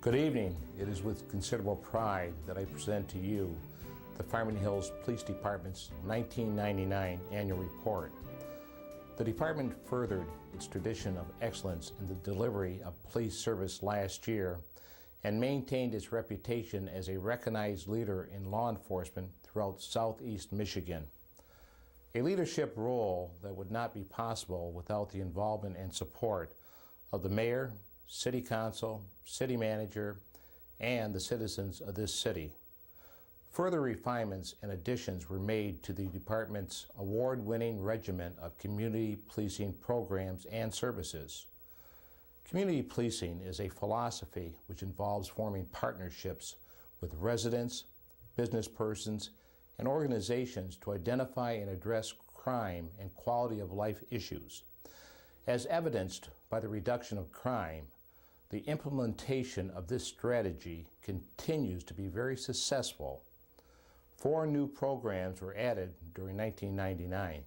Good evening. It is with considerable pride that I present to you the Farmington Hills Police Department's 1999 annual report. The department furthered its tradition of excellence in the delivery of police service last year and maintained its reputation as a recognized leader in law enforcement throughout southeast Michigan. A leadership role that would not be possible without the involvement and support of the mayor, city council, city manager, and the citizens of this city. Further refinements and additions were made to the department's award-winning regimen of community policing programs and services. Community policing is a philosophy which involves forming partnerships with residents, business persons, and organizations to identify and address crime and quality of life issues. As evidenced by the reduction of crime, the implementation of this strategy continues to be very successful. 4 new programs were added during 1999.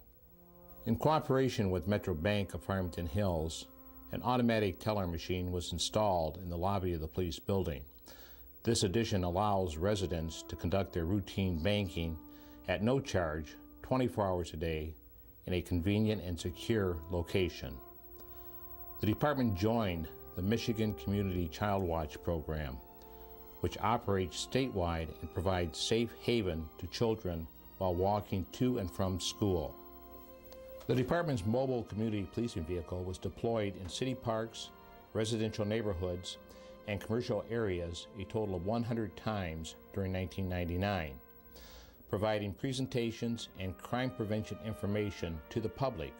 In cooperation with Metro Bank of Farmington Hills, an automatic teller machine was installed in the lobby of the police building. This addition allows residents to conduct their routine banking at no charge 24 hours a day in a convenient and secure location. The department joined the Michigan Community Child Watch program, which operates statewide and provides safe haven to children while walking to and from school. The department's mobile community policing vehicle was deployed in city parks, residential neighborhoods, and commercial areas a total of 100 times during 1999, providing presentations and crime prevention information to the public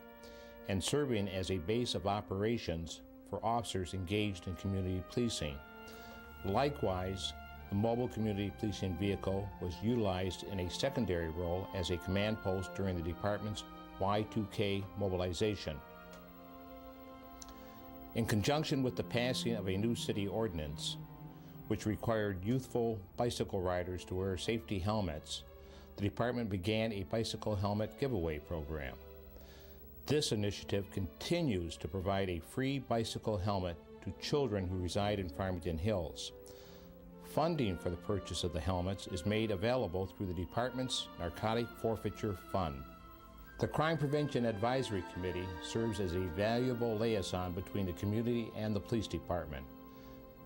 and serving as a base of operations for officers engaged in community policing. Likewise, the mobile community policing vehicle was utilized in a secondary role as a command post during the department's Y2K mobilization. In conjunction with the passing of a new city ordinance, which required youthful bicycle riders to wear safety helmets, the department began a bicycle helmet giveaway program. This initiative continues to provide a free bicycle helmet to children who reside in Farmington Hills. Funding for the purchase of the helmets is made available through the department's Narcotic Forfeiture Fund. The Crime Prevention Advisory Committee serves as a valuable liaison between the community and the police department.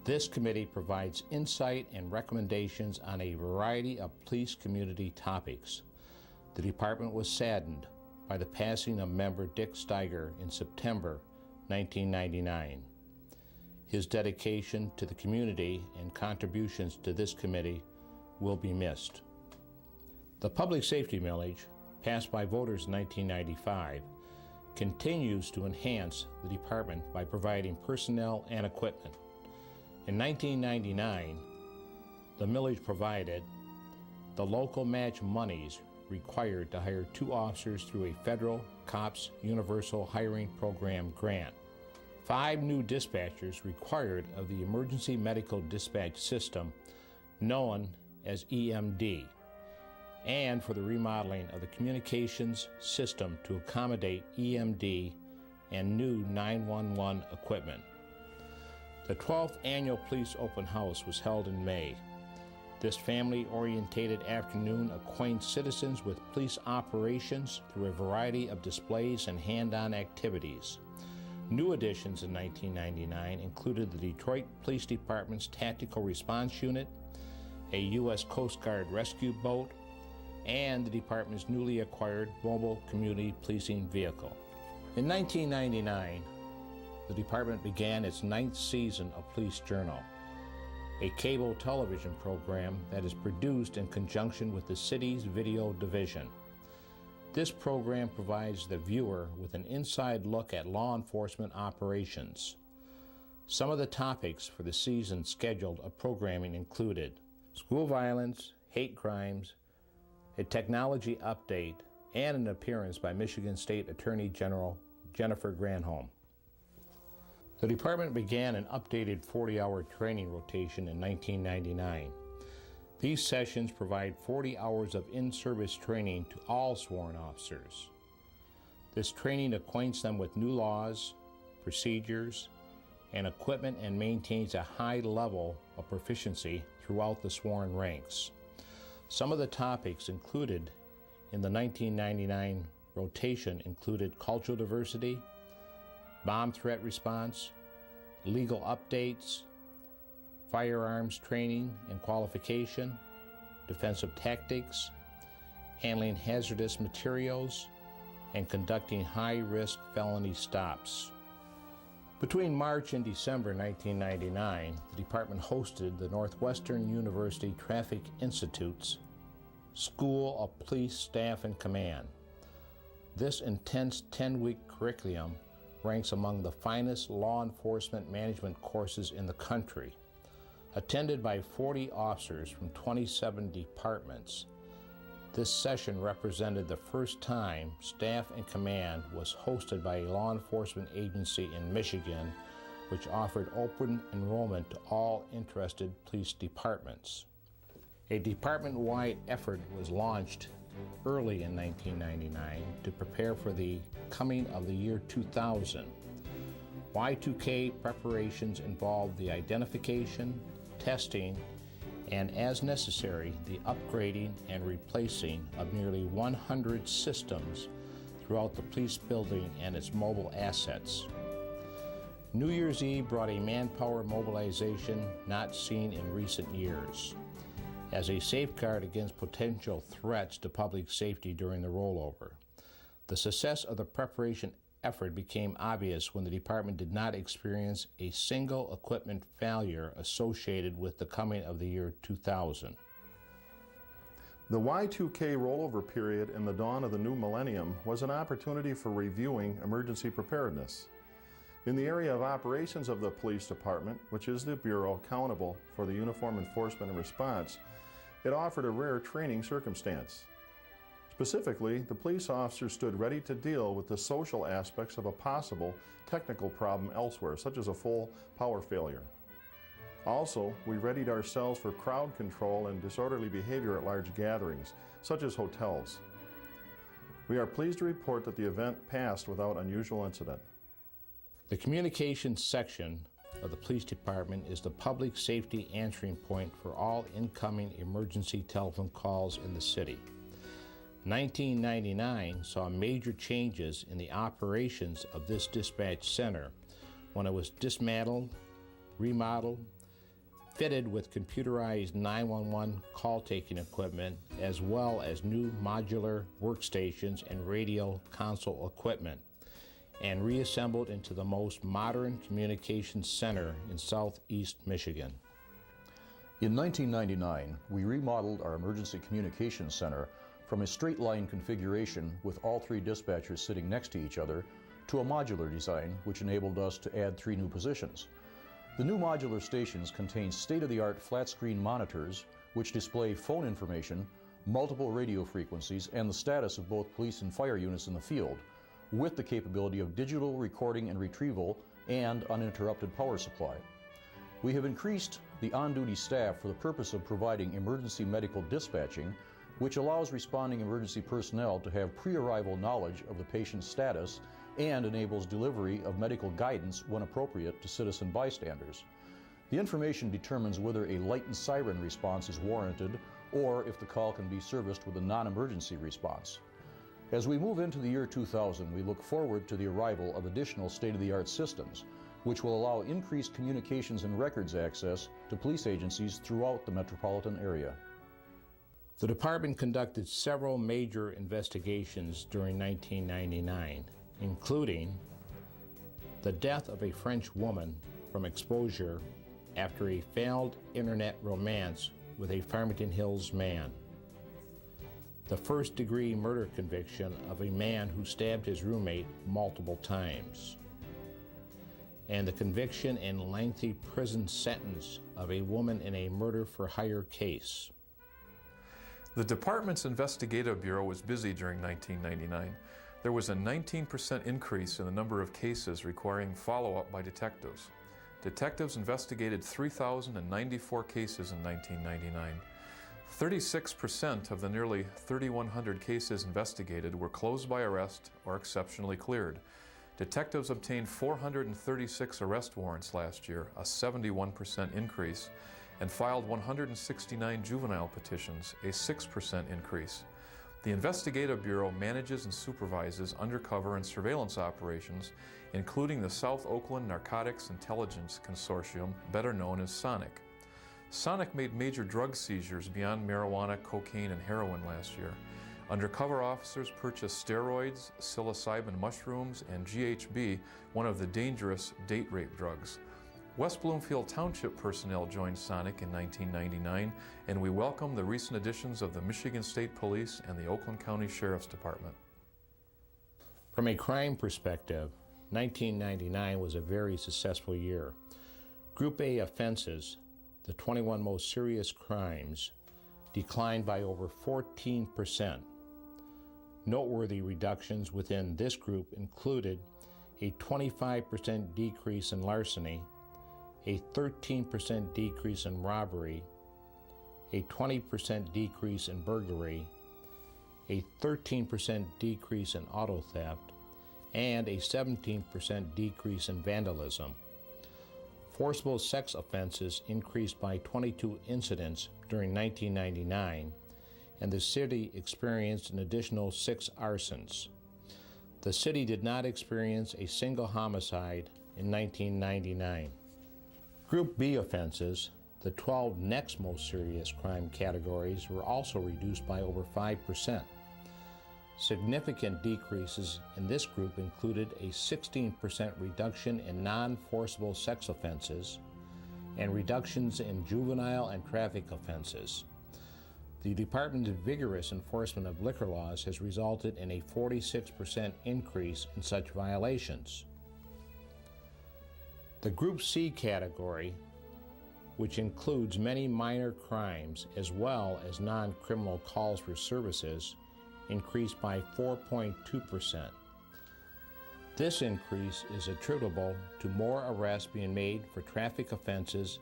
This committee provides insight and recommendations on a variety of police community topics. The department was saddened by the passing of member Dick Steiger in September 1999. His dedication to the community and contributions to this committee will be missed. The public safety millage, passed by voters in 1995, continues to enhance the department by providing personnel and equipment. In 1999, the millage provided the local match monies required to hire 2 officers through a federal COPS Universal Hiring Program grant, 5 new dispatchers required of the Emergency Medical Dispatch System, known as EMD, and for the remodeling of the communications system to accommodate EMD and new 911 equipment. The 12th Annual Police Open House was held in May. This family-orientated afternoon acquaints citizens with police operations through a variety of displays and hand-on activities. New additions in 1999 included the Detroit Police Department's Tactical Response Unit, a U.S. Coast Guard rescue boat, and the department's newly acquired mobile community policing vehicle. In 1999, the department began its 9th season of Police Journal, a cable television program that is produced in conjunction with the city's video division. This program provides the viewer with an inside look at law enforcement operations. Some of the topics for the season's schedule of programming included school violence, hate crimes, a technology update, and an appearance by Michigan State Attorney General Jennifer Granholm. The department began an updated 40-hour training rotation in 1999. These sessions provide 40 hours of in-service training to all sworn officers. This training acquaints them with new laws, procedures, and equipment and maintains a high level of proficiency throughout the sworn ranks. Some of the topics included in the 1999 rotation included cultural diversity, bomb threat response, legal updates, firearms training and qualification, defensive tactics, handling hazardous materials, and conducting high-risk felony stops. Between March and December 1999, the department hosted the Northwestern University Traffic Institute's School of Police Staff and Command. This intense 10-week curriculum ranks among the finest law enforcement management courses in the country. Attended by 40 officers from 27 departments, this session represented the first time Staff and Command was hosted by a law enforcement agency in Michigan, which offered open enrollment to all interested police departments. A department-wide effort was launched early in 1999 to prepare for the coming of the year 2000. Y2K preparations involved the identification, testing, and as necessary, the upgrading and replacing of nearly 100 systems throughout the police building and its mobile assets. New Year's Eve brought a manpower mobilization not seen in recent years. As a safeguard against potential threats to public safety during the rollover. The success of the preparation effort became obvious when the department did not experience a single equipment failure associated with the coming of the year 2000. The Y2K rollover period and the dawn of the new millennium was an opportunity for reviewing emergency preparedness. In the area of operations of the police department, which is the bureau accountable for the uniform enforcement and response, it offered a rare training circumstance. Specifically, the police officers stood ready to deal with the social aspects of a possible technical problem elsewhere, such as a full power failure. Also, we readied ourselves for crowd control and disorderly behavior at large gatherings, such as hotels. We are pleased to report that the event passed without unusual incident. The communications section of the police department is the public safety answering point for all incoming emergency telephone calls in the city. 1999 saw major changes in the operations of this dispatch center when it was dismantled, remodeled, fitted with computerized 911 call-taking equipment, as well as new modular workstations and radio console equipment, and reassembled into the most modern communications center in southeast Michigan. In 1999, we remodeled our emergency communications center from a straight line configuration with all three dispatchers sitting next to each other to a modular design which enabled us to add 3 new positions. The new modular stations contain state-of-the-art flat-screen monitors which display phone information, multiple radio frequencies, and the status of both police and fire units in the field, with the capability of digital recording and retrieval and uninterrupted power supply. We have increased the on-duty staff for the purpose of providing emergency medical dispatching, which allows responding emergency personnel to have pre-arrival knowledge of the patient's status and enables delivery of medical guidance when appropriate to citizen bystanders. The information determines whether a light and siren response is warranted or if the call can be serviced with a non-emergency response. As we move into the year 2000, we look forward to the arrival of additional state-of-the-art systems, which will allow increased communications and records access to police agencies throughout the metropolitan area. The department conducted several major investigations during 1999, including the death of a French woman from exposure after a failed internet romance with a Farmington Hills man, the first-degree murder conviction of a man who stabbed his roommate multiple times, and the conviction and lengthy prison sentence of a woman in a murder-for-hire case. The department's investigative bureau was busy during 1999. There was a 19% increase in the number of cases requiring follow-up by detectives. Detectives investigated 3,094 cases in 1999. 36% of the nearly 3,100 cases investigated were closed by arrest or exceptionally cleared. Detectives obtained 436 arrest warrants last year, a 71% increase, and filed 169 juvenile petitions, a 6% increase. The Investigative Bureau manages and supervises undercover and surveillance operations, including the South Oakland Narcotics Intelligence Consortium, better known as SONIC. SONIC made major drug seizures beyond marijuana, cocaine, and heroin last year. Undercover officers purchased steroids, psilocybin mushrooms, and GHB, one of the dangerous date rape drugs. West Bloomfield Township personnel joined SONIC in 1999, and we welcome the recent additions of the Michigan State Police and the Oakland County Sheriff's Department. From a crime perspective, 1999 was a very successful year. Group A offenses, the 21 most serious crimes, declined by over 14%. Noteworthy reductions within this group included a 25% decrease in larceny, a 13% decrease in robbery, a 20% decrease in burglary, a 13% decrease in auto theft, and a 17% decrease in vandalism. Forcible sex offenses increased by 22 incidents during 1999, and the city experienced an additional 6 arsons. The city did not experience a single homicide in 1999. Group B offenses, the 12 next most serious crime categories, were also reduced by over 5%. Significant decreases in this group included a 16% reduction in non-forcible sex offenses and reductions in juvenile and traffic offenses. The Department's vigorous enforcement of liquor laws has resulted in a 46% increase in such violations. The Group C category, which includes many minor crimes as well as non-criminal calls for services, increased by 4.2%. This increase is attributable to more arrests being made for traffic offenses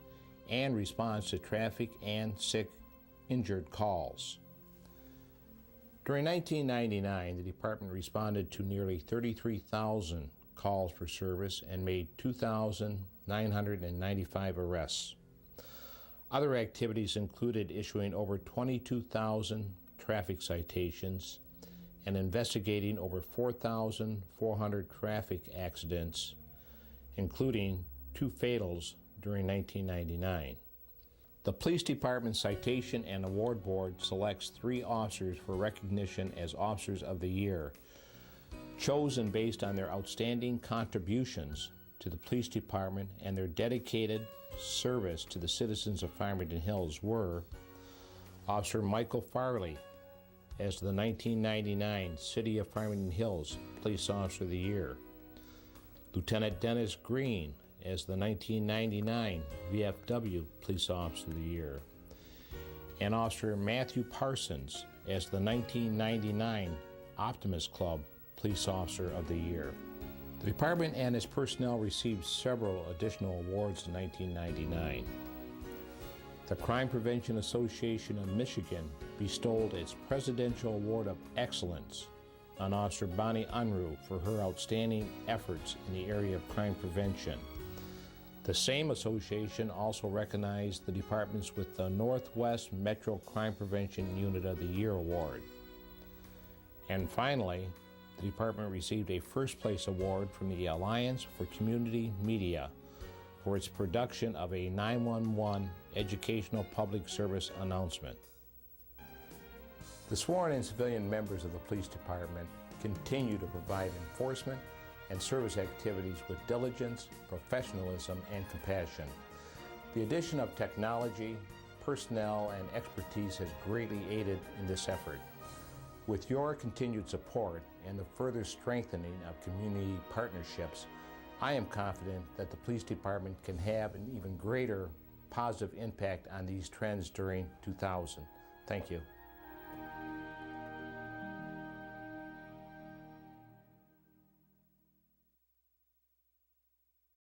and response to traffic and sick injured calls. During 1999, the department responded to nearly 33,000 calls for service and made 2,995 arrests. Other activities included issuing over 22,000 traffic citations and investigating over 4,400 traffic accidents, including 2 fatals during 1999. The Police Department Citation and Award Board selects 3 officers for recognition as Officers of the Year, chosen based on their outstanding contributions to the police department and their dedicated service to the citizens of Farmington Hills were Officer Michael Farley as the 1999 City of Farmington Hills Police Officer of the Year, Lieutenant Dennis Green as the 1999 VFW Police Officer of the Year, and Officer Matthew Parsons as the 1999 Optimist Club Police Officer of the Year. The department and its personnel received several additional awards in 1999. The Crime Prevention Association of Michigan bestowed its Presidential Award of Excellence on Officer Bonnie Unruh for her outstanding efforts in the area of crime prevention. The same association also recognized the departments with the Northwest Metro Crime Prevention Unit of the Year Award. And finally, the department received a first place award from the Alliance for Community Media for its production of a 911 educational public service announcement. The sworn and civilian members of the police department continue to provide enforcement and service activities with diligence, professionalism, and compassion. The addition of technology, personnel, and expertise has greatly aided in this effort. With your continued support and the further strengthening of community partnerships, I am confident that the police department can have an even greater positive impact on these trends during 2000. Thank you.